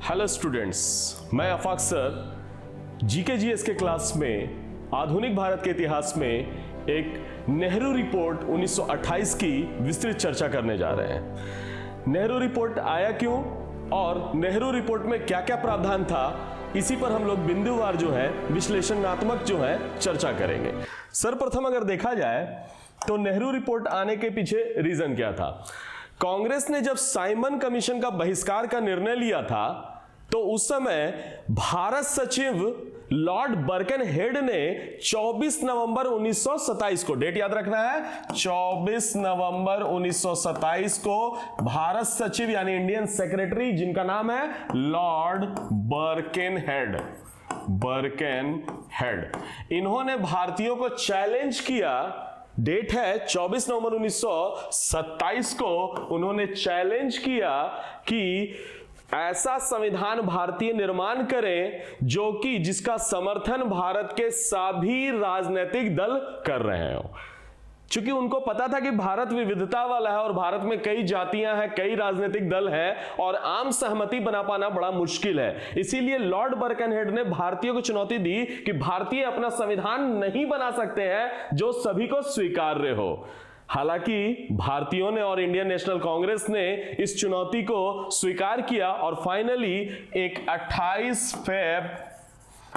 Hello students, मैं आफाक sir GK GS के class में आधुनिक भारत के इतिहास में एक नेहरू रिपोर्ट 1928 की विस्तृत चर्चा करने जा रहे हैं। नेहरू रिपोर्ट आया क्यों और नेहरू रिपोर्ट में क्या क्या प्रावधान था, इसी पर हम लोग बिंदुवार जो है विश्लेषणात्मक जो है चर्चा करेंगे। सर्वप्रथम अगर देखा जाए तो नेहरू रिपोर्ट आने के पीछे रीजन क्या था। कांग्रेस ने जब साइमन कमीशन का बहिष्कार का निर्णय लिया था तो उस समय भारत सचिव लॉर्ड बर्कनहेड ने 24 नवंबर 1927 को, डेट याद रखना है, 24 नवंबर 1927 को भारत सचिव यानी इंडियन सेक्रेटरी जिनका नाम है लॉर्ड बर्कनहेड, इन्होंने भारतीयों को चैलेंज किया। डेट है 24 नवंबर 1927 को उन्होंने चैलेंज किया कि ऐसा संविधान भारतीय निर्माण करें जो कि जिसका समर्थन भारत के सभी राजनीतिक दल कर रहे हो। चूंकि उनको पता था कि भारत विविधता वाला है और भारत में कई जातियां हैं, कई राजनीतिक दल हैं और आम सहमति बना पाना बड़ा मुश्किल है, इसीलिए लॉर्ड बर्कनहेड ने भारतीयों को चुनौती दी कि भारतीय अपना संविधान नहीं बना सकते हैं जो सभी को स्वीकार्य हो। हालांकि भारतीयों ने और इंडियन नेशनल कांग्रेस ने इस चुनौती को स्वीकार किया और फाइनली एक 28 फरवरी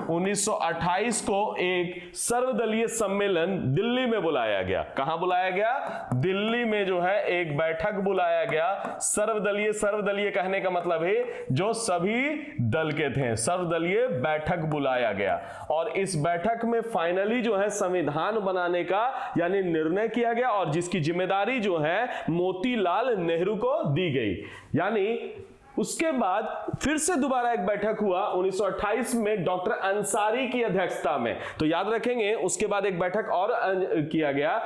1928 को एक सर्वदलीय सम्मेलन दिल्ली में बुलाया गया। कहां बुलाया गया? दिल्ली में जो है एक बैठक बुलाया गया। सर्वदलीय कहने का मतलब है जो सभी दल के थे, सर्वदलीय बैठक बुलाया गया और इस बैठक में फाइनली जो है संविधान बनाने का यानी निर्णय किया गया और जिसकी जिम्मेदारी जो है मोतीलाल नेहरू को दी गई। यानी उसके बाद फिर से दोबारा एक बैठक हुआ 1928 में डॉक्टर अंसारी की अध्यक्षता में। तो याद रखेंगे उसके बाद एक बैठक और किया गया,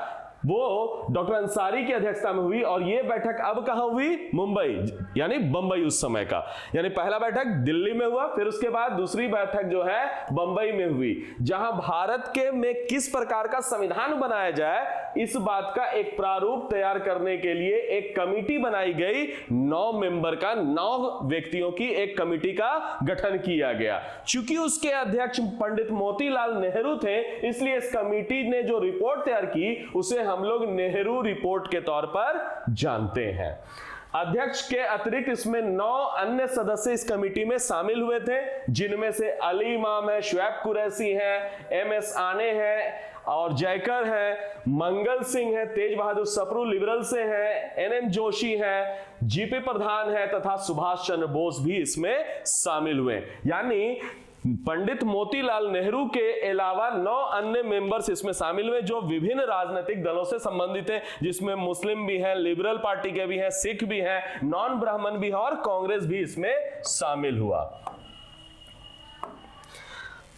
वो डॉक्टर अंसारी की अध्यक्षता में हुई और यह बैठक अब कहां हुई? मुंबई यानी बंबई उस समय का। यानी पहला बैठक दिल्ली में हुआ, फिर उसके बाद दूसरी बैठक जो है बंबई में हुई, जहां भारत के में किस प्रकार का संविधान बनाया जाए इस बात का एक प्रारूप तैयार करने के लिए एक कमिटी बनाई गई। 9 मेंबर का, 9 व्यक्तियों की एक कमिटी का गठन किया गया। चूंकि उसके अध्यक्ष पंडित मोतीलाल नेहरू थे, इसलिए इस कमिटी ने जो रिपोर्ट तैयार की उसे हम लोग नेहरू रिपोर्ट के तौर पर जानते हैं। अध्यक्ष के अतिरिक्त इसमें 9 अन्य सदस्य इस कमेटी में शामिल हुए थे, जिनमें से अली इमाम है, शुएब कुरैशी है, MS आने हैं और जयकर है, मंगल सिंह है, तेज बहादुर सप्रू लिबरल से है, NM जोशी है, GP प्रधान है तथा सुभाष चंद्र बोस भी इसमें शामिल हुए। यानी पंडित मोतीलाल नेहरू के अलावा 9 अन्य मेंबर्स इसमें शामिल हुए जो विभिन्न राजनीतिक दलों से संबंधित हैं, जिसमें मुस्लिम भी हैं, लिबरल पार्टी के भी हैं, सिख भी हैं, नॉन ब्राह्मण भी हैं और कांग्रेस भी इसमें शामिल हुआ।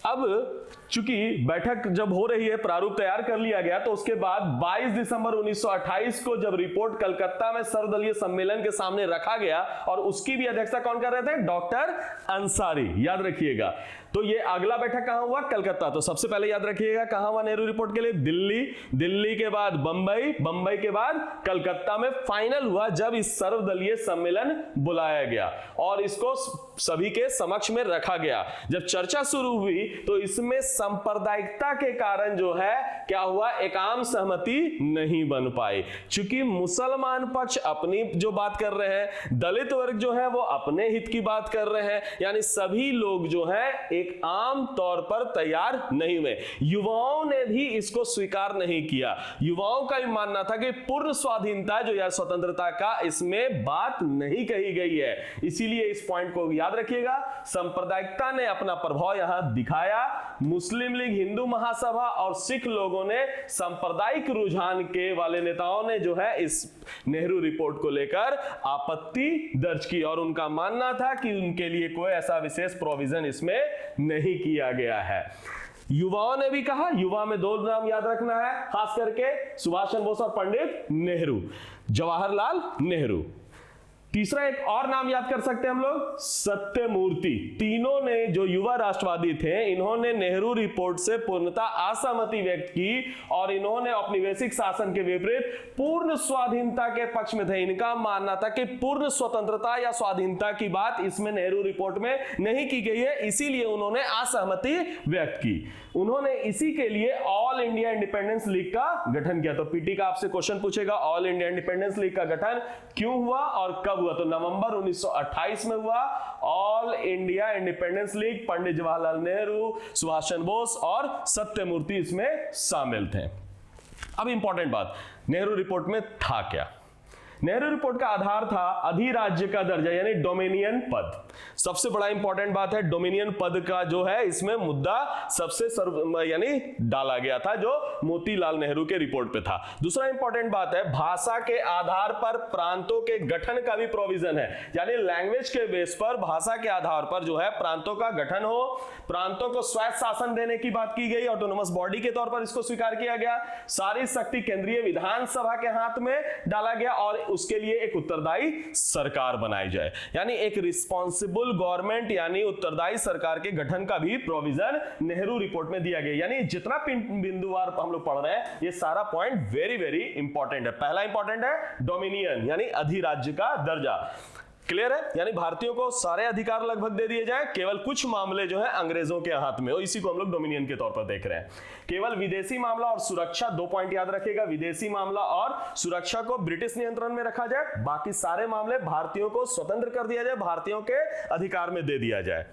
अब चूंकि बैठक जब हो रही है, प्रारूप तैयार कर लिया गया, तो उसके बाद 22 दिसंबर 1928 को जब रिपोर्ट कलकत्ता में सर्वदलीय सम्मेलन के सामने रखा गया और उसकी भी अध्यक्षता कौन कर रहे थे? डॉक्टर अंसारी, याद रखिएगा। तो ये अगला बैठक कहां हुआ? कलकत्ता। तो सबसे पहले याद रखिएगा कहां हुआ नेहरू रिपोर्ट के लिए? दिल्ली के बाद बंबई के बाद कलकत्ता में फाइनल हुआ जब इस सर्वदलीय सम्मेलन बुलाया गया और इसको सभी के समक्ष में रखा गया। जब चर्चा शुरू हुई तो इसमें सांप्रदायिकता के कारण जो है क्या हुआ? एक आम सहमति नहीं बन पाई। चूंकि मुसलमान पक्ष अपनी जो बात कर रहे हैं, दलित वर्ग जो है वो अपने हित की बात कर रहे हैं, यानी सभी लोग जो है एक आम तौर पर तैयार नहीं हुए। युवाओं ने भी इसको स्वीकार नहीं किया। युवाओं का भी मानना था कि पूर्ण स्वाधीनता जो या स्वतंत्रता का इसमें बात नहीं कही गई है। इसीलिए इस पॉइंट को याद रखिएगा, सांप्रदायिकता ने अपना प्रभाव यहां दिखाया। मुस्लिम लीग, हिंदू महासभा और सिख लोगों ने सांप्रदायिक रुझान के वाले नेताओं ने जो है इस नेहरू रिपोर्ट को लेकर आपत्ति दर्ज की और उनका मानना था कि उनके लिए कोई ऐसा विशेष प्रोविजन इसमें नहीं किया गया है। युवाओं ने भी कहा, युवा में 2 नाम याद रखना है खास करके, सुभाष चंद्र बोस और पंडित नेहरू, जवाहरलाल नेहरू। तीसरा एक और नाम याद कर सकते हैं हम लोग, सत्यमूर्ति। तीनों ने जो युवा राष्ट्रवादी थे, इन्होंने नेहरू रिपोर्ट से पूर्णतः असहमति व्यक्त की और इन्होंने औपनिवेशिक शासन के विपरीत पूर्ण स्वाधीनता के पक्ष में थे। इनका मानना था कि पूर्ण स्वतंत्रता या स्वाधीनता की बात इसमें नेहरू रिपोर्ट में नहीं की गई है, इसीलिए उन्होंने असहमति व्यक्त की। उन्होंने इसी के लिए ऑल इंडिया इंडिपेंडेंस लीग का गठन किया। तो पीटी का आपसे क्वेश्चन पूछेगा, ऑल इंडिया इंडिपेंडेंस लीग का गठन क्यों हुआ और कब हुआ? तो नवंबर 1928 में हुआ। All India independence league, Pandit Jawaharlal Nehru, Subhash Chandra Bose और सत्यमूर्ति इसमें शामिल थे। अब इंपॉर्टेंट बात, नेहरू रिपोर्ट में था क्या? नेहरू रिपोर्ट का आधार था अधिराज्य का दर्जा यानी डोमिनियन पद। सबसे बड़ा इंपॉर्टेंट बात है, डोमिनियन पद का जो है इसमें मुद्दा सबसे यानी डाला गया था, जो मोतीलाल नेहरू के रिपोर्ट पे था। दूसरा इंपॉर्टेंट बात है, भाषा के आधार पर प्रांतों के गठन का भी प्रोविजन है, यानी लैंग्वेज के बेस पर, भाषा के आधार पर जो है प्रांतों का गठन हो, प्रांतों को स्वायत्त शासन देने की बात की गई, ऑटोनोमस बॉडी के तौर पर इसको स्वीकार किया गया। सारी शक्ति केंद्रीय विधानसभा के हाथ में डाला गया और उसके लिए एक उत्तरदायी सरकार बनाई जाए, यानी एक रिस्पॉन्सिबल गवर्नमेंट यानी उत्तरदायी सरकार के गठन का भी प्रोविजन नेहरू रिपोर्ट में दिया गया। यानी जितना बिंदुवार हम लोग पढ़ रहे हैं, ये सारा पॉइंट वेरी वेरी इंपॉर्टेंट है। पहला इंपॉर्टेंट है डोमिनियन यानी अधिराज्य का दर्जा। क्लियर है? यानी भारतीयों को सारे अधिकार लगभग दे दिए जाए, केवल कुछ मामले जो है अंग्रेजों के हाथ में, और इसी को हम लोग डोमिनियन के तौर पर देख रहे हैं। केवल विदेशी मामला और सुरक्षा, 2 पॉइंट याद रखिएगा, विदेशी मामला और सुरक्षा को ब्रिटिश नियंत्रण में रखा जाए, बाकी सारे मामले भारतीयों को स्वतंत्र कर दिया जाए, भारतीयों के अधिकार में दे दिया जाए।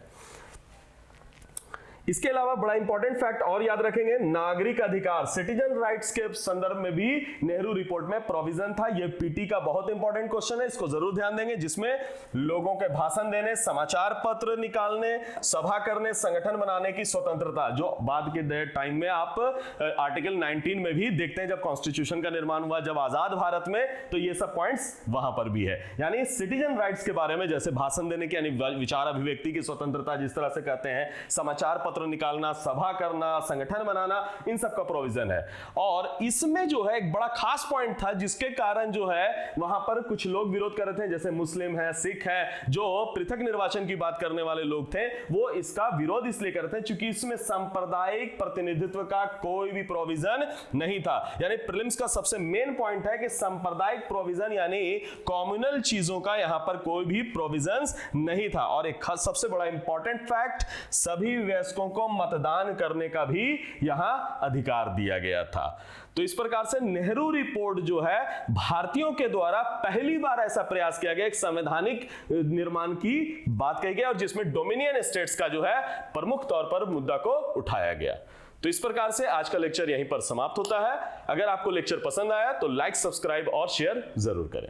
इसके अलावा बड़ा इंपॉर्टेंट फैक्ट और याद रखेंगे, नागरिक अधिकार, सिटीजन राइट्स के संदर्भ में भी नेहरू रिपोर्ट में प्रोविजन था। यह पीटी का बहुत इंपॉर्टेंट क्वेश्चन है, इसको जरूर ध्यान देंगे, जिसमें लोगों के भाषण देने, समाचार पत्र निकालने, सभा करने, संगठन बनाने की स्वतंत्रता, जो बाद के टाइम में आप आर्टिकल 19 में भी देखते हैं, जब कॉन्स्टिट्यूशन का निर्माण हुआ, जब आजाद भारत में, तो ये सब पॉइंट्स वहां पर भी है। यानी सिटीजन राइट्स के बारे में, जैसे भाषण देने की यानी विचार अभिव्यक्ति की स्वतंत्रता जिस तरह से कहते हैं, समाचार पत्र निकालना, सभा करना, संगठन बनाना, इन सब का प्रोविजन है। और इसमें जो है एक बड़ा खास पॉइंट था, जिसके कारण जो है वहां पर कुछ लोग विरोध कर रहे थे, जैसे मुस्लिम है, सिख है, जो पृथक निर्वाचन की बात करने वाले लोग थे, वो इसका विरोध इसलिए करते हैं क्योंकि इसमें सांप्रदायिक प्रतिनिधित्व का कोई भी प्रोविजन नहीं था। यानी प्रीलिम्स का सबसे मेन पॉइंट है कि सांप्रदायिक प्रोविजन यानी कम्युनल चीजों का यहां पर कोई भी प्रोविजंस नहीं था। और एक सबसे बड़ा इंपॉर्टेंट फैक्ट, सभी वयस्कों को मतदान करने का भी यहां अधिकार दिया गया था। तो इस प्रकार से नेहरू रिपोर्ट जो है भारतीयों के द्वारा पहली बार ऐसा प्रयास किया गया, एक संवैधानिक निर्माण की बात कही गई, और जिसमें डोमिनियन स्टेट्स का जो है प्रमुख तौर पर मुद्दा को उठाया गया। तो इस प्रकार से आज का लेक्चर यहीं पर समाप्त होता है। अगर आपको लेक्चर पसंद आया तो लाइक, सब्सक्राइब और शेयर जरूर करें।